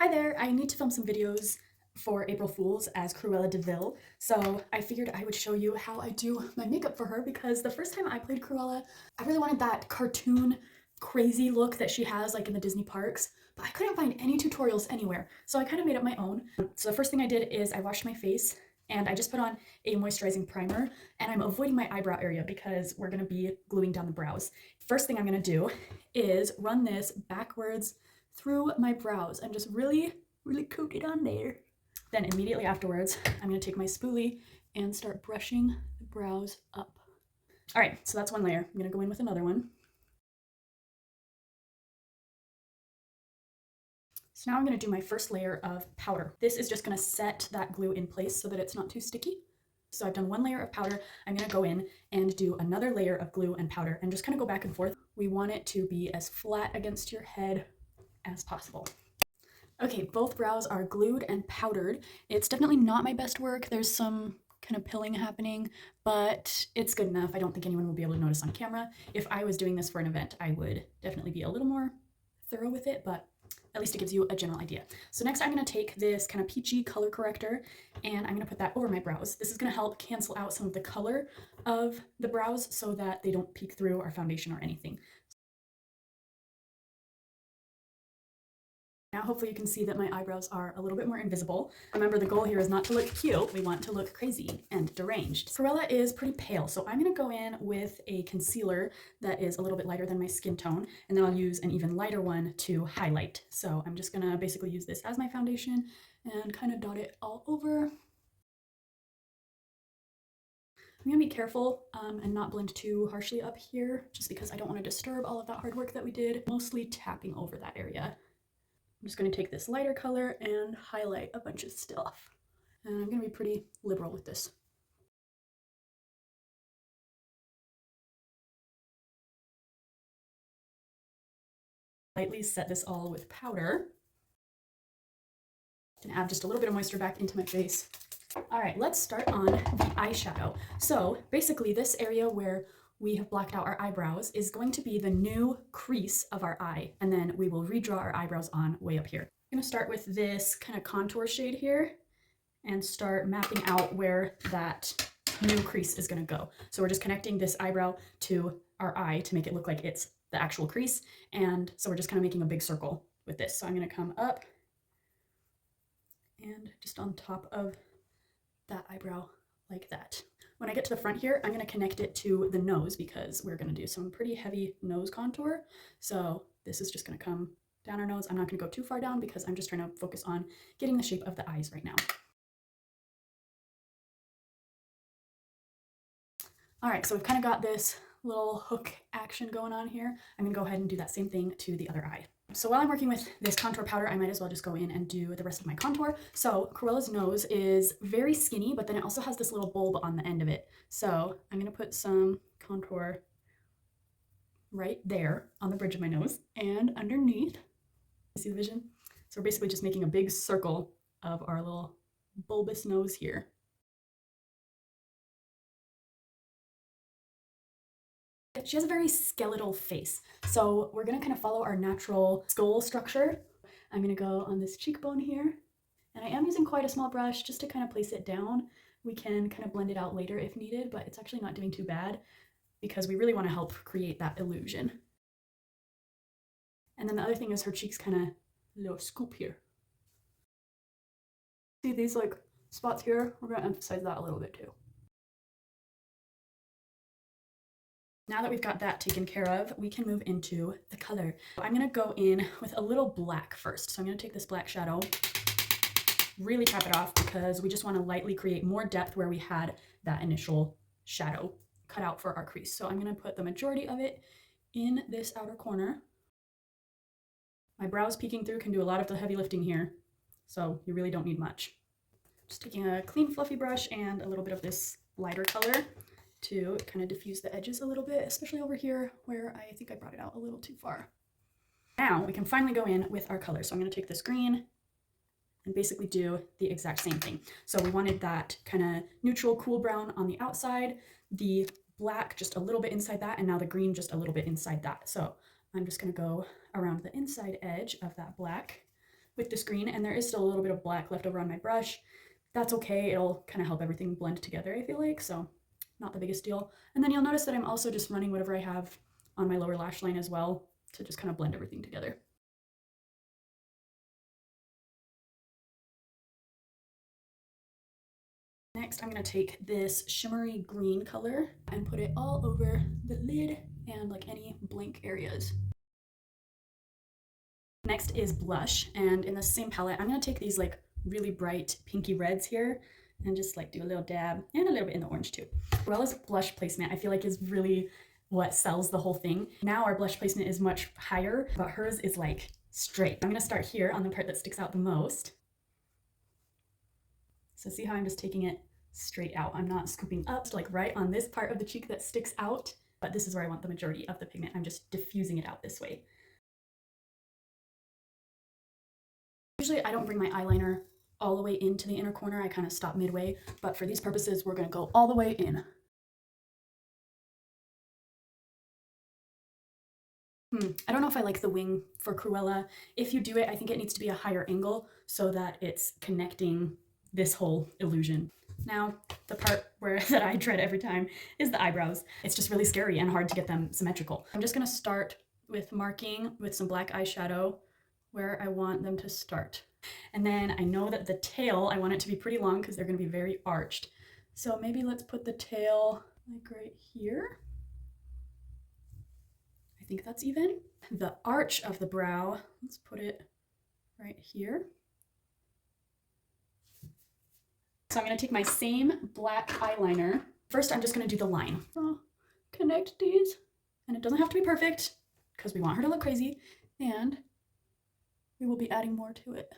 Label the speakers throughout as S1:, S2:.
S1: Hi there, I need to film some videos for April Fools as Cruella de Ville, so I figured I would show you how I do my makeup for her because the first time I played Cruella, I really wanted that cartoon crazy look that she has like in the Disney parks, but I couldn't find any tutorials anywhere, so I kind of made up my own. So the first thing I did is I washed my face and I just put on a moisturizing primer, and I'm avoiding my eyebrow area because we're going to be gluing down the brows. First thing I'm going to do is run this backwards through my brows and just really coat it on there. Then immediately afterwards, I'm gonna take my spoolie and start brushing the brows up. All right, so that's one layer. I'm gonna go in with another one. So now I'm gonna do my first layer of powder. This is just gonna set that glue in place so that it's not too sticky. So I've done one layer of powder. I'm gonna go in and do another layer of glue and powder and just kind of go back and forth. We want it to be as flat against your head as possible. Okay, both brows are glued and powdered. It's definitely not my best work. There's some kind of pilling happening, but it's good enough. I don't think anyone will be able to notice on camera. If I was doing this for an event, I would definitely be a little more thorough with it, but at least it gives you a general idea. So next I'm gonna take this kind of peachy color corrector and I'm gonna put that over my brows. This is gonna help cancel out some of the color of the brows so that they don't peek through our foundation or anything. Now hopefully you can see that my eyebrows are a little bit more invisible. Remember, the goal here is not to look cute, we want to look crazy and deranged. Cruella is pretty pale, so I'm gonna go in with a concealer that is a little bit lighter than my skin tone, and then I'll use an even lighter one to highlight. So I'm just gonna basically use this as my foundation and kind of dot it all over. I'm gonna be careful and not blend too harshly up here, just because I don't want to disturb all of that hard work that we did, mostly tapping over that area. I'm just going to take this lighter color and highlight a bunch of stuff. And I'm going to be pretty liberal with this. Lightly set this all with powder. And add just a little bit of moisture back into my face. All right, let's start on the eyeshadow. So basically this area where we have blacked out our eyebrows is going to be the new crease of our eye. And then we will redraw our eyebrows on way up here. I'm gonna start with this kind of contour shade here and start mapping out where that new crease is gonna go. So we're just connecting this eyebrow to our eye to make it look like it's the actual crease. And so we're just kind of making a big circle with this. So I'm gonna come up and just on top of that eyebrow like that. When I get to the front here, I'm gonna connect it to the nose because we're gonna do some pretty heavy nose contour. So this is just gonna come down our nose. I'm not going to go too far down because I'm just trying to focus on getting the shape of the eyes right now. All right, so we've kind of got this little hook action going on here. I'm going to go ahead and do that same thing to the other eye. So while I'm working with this contour powder, I might as well just go in and do the rest of my contour. So Cruella's nose is very skinny, but then it also has this little bulb on the end of it. So I'm going to put some contour right there on the bridge of my nose and underneath. See the vision? So we're basically just making a big circle of our little bulbous nose here. She has a very skeletal face, so we're gonna kind of follow our natural skull structure. I'm gonna go on this cheekbone here, and I am using quite a small brush just to kind of place it down. We can kind of blend it out later if needed, but it's actually not doing too bad because we really want to help create that illusion. And then the other thing is her cheeks kind of little scoop here. See these like spots here? We're going to emphasize that a little bit too. Now that we've got that taken care of, we can move into the color. I'm going to go in with a little black first. So I'm going to take this black shadow, really tap it off because we just want to lightly create more depth where we had that initial shadow cut out for our crease. So I'm going to put the majority of it in this outer corner. My brows peeking through can do a lot of the heavy lifting here, so you really don't need much. Just taking a clean fluffy brush and a little bit of this lighter color to kind of diffuse the edges a little bit, especially over here where I think I brought it out a little too far. Now we can finally go in with our color. So I'm going to take this green and basically do the exact same thing. So we wanted that kind of neutral cool brown on the outside, the black just a little bit inside that, and now the green just a little bit inside that. So I'm just going to go around the inside edge of that black with this green, and there is still a little bit of black left over on my brush. That's okay. It'll kind of help everything blend together, I feel like, so not the biggest deal. And then you'll notice that I'm also just running whatever I have on my lower lash line as well to just kind of blend everything together. Next, I'm going to take this shimmery green color and put it all over the lid and like any blank areas. Next is blush, and in the same palette, I'm going to take these like really bright pinky reds here and just like do a little dab and a little bit in the orange too. Cruella's blush placement I feel like is really what sells the whole thing. Now our blush placement is much higher, but hers is like straight. I'm going to start here on the part that sticks out the most. So see how I'm just taking it straight out. I'm not scooping up, like right on this part of the cheek that sticks out, but this is where I want the majority of the pigment. I'm just diffusing it out this way. Usually I don't bring my eyeliner all the way into the inner corner. I kind of stop midway, but for these purposes, we're going to go all the way in. I don't know if I like the wing for Cruella. If you do it, I think it needs to be a higher angle so that it's connecting this whole illusion. Now, the part that I dread every time is the eyebrows. It's just really scary and hard to get them symmetrical. I'm just going to start with marking with some black eyeshadow where I want them to start. And then I know that the tail, I want it to be pretty long because they're going to be very arched. So maybe let's put the tail like right here. I think that's even. The arch of the brow, let's put it right here. So I'm going to take my same black eyeliner. First, I'm just going to do the line. Connect these. And it doesn't have to be perfect because we want her to look crazy. And we will be adding more to it.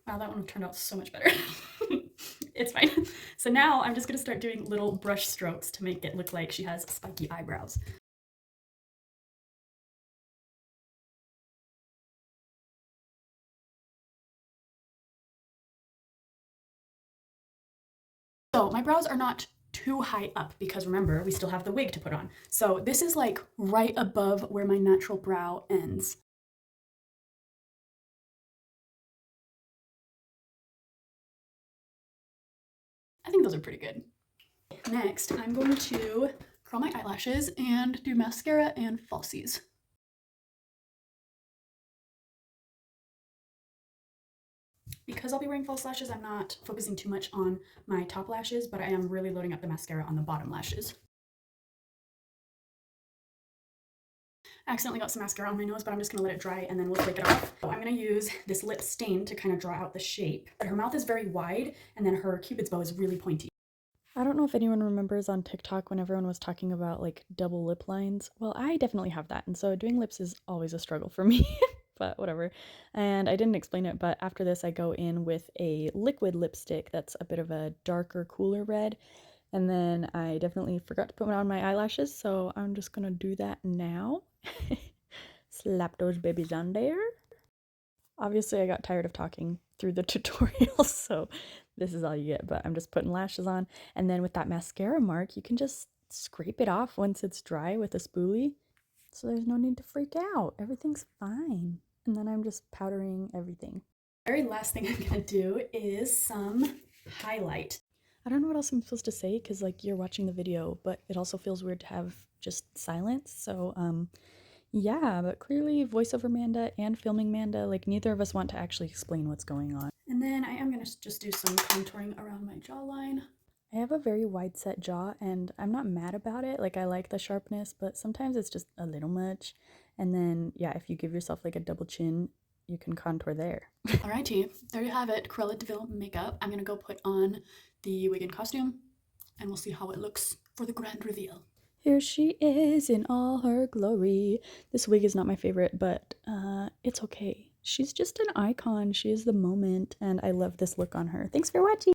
S1: Wow, that one turned out so much better. It's fine. So now I'm just going to start doing little brush strokes to make it look like she has spiky eyebrows. So my brows are not too high up because remember, we still have the wig to put on. So this is like right above where my natural brow ends. I think those are pretty good. Next, I'm going to curl my eyelashes and do mascara and falsies. Because I'll be wearing false lashes, I'm not focusing too much on my top lashes, but I am really loading up the mascara on the bottom lashes. I accidentally got some mascara on my nose, but I'm just going to let it dry and then we'll take it off. So I'm going to use this lip stain to kind of draw out the shape. Her mouth is very wide and then her cupid's bow is really pointy. I don't know if anyone remembers on TikTok when everyone was talking about like double lip lines. Well, I definitely have that, and so doing lips is always a struggle for me. But whatever. And I didn't explain it, but after this I go in with a liquid lipstick that's a bit of a darker, cooler red. And then I definitely forgot to put on my eyelashes, so I'm just gonna do that now. Slap those babies on there. Obviously I got tired of talking through the tutorial, so this is all you get, but I'm just putting lashes on. And then with that mascara mark, you can just scrape it off once it's dry with a spoolie. So there's no need to freak out. Everything's fine. And then I'm just powdering everything. Very last thing I'm gonna do is some highlight. I don't know what else I'm supposed to say because like you're watching the video, but it also feels weird to have just silence. So yeah, but clearly voiceover Manda and filming Manda, like neither of us want to actually explain what's going on. And then I am gonna just do some contouring around my jawline. I have a very wide set jaw and I'm not mad about it. Like I like the sharpness, but sometimes it's just a little much. And then yeah, if you give yourself like a double chin, you can contour there. Alrighty, there you have it, Cruella de Ville makeup. I'm gonna go put on the wig and costume and we'll see how it looks for the grand reveal. Here she is in all her glory. This wig is not my favorite, but it's okay. She's just an icon. She is the moment and I love this look on her. Thanks for watching.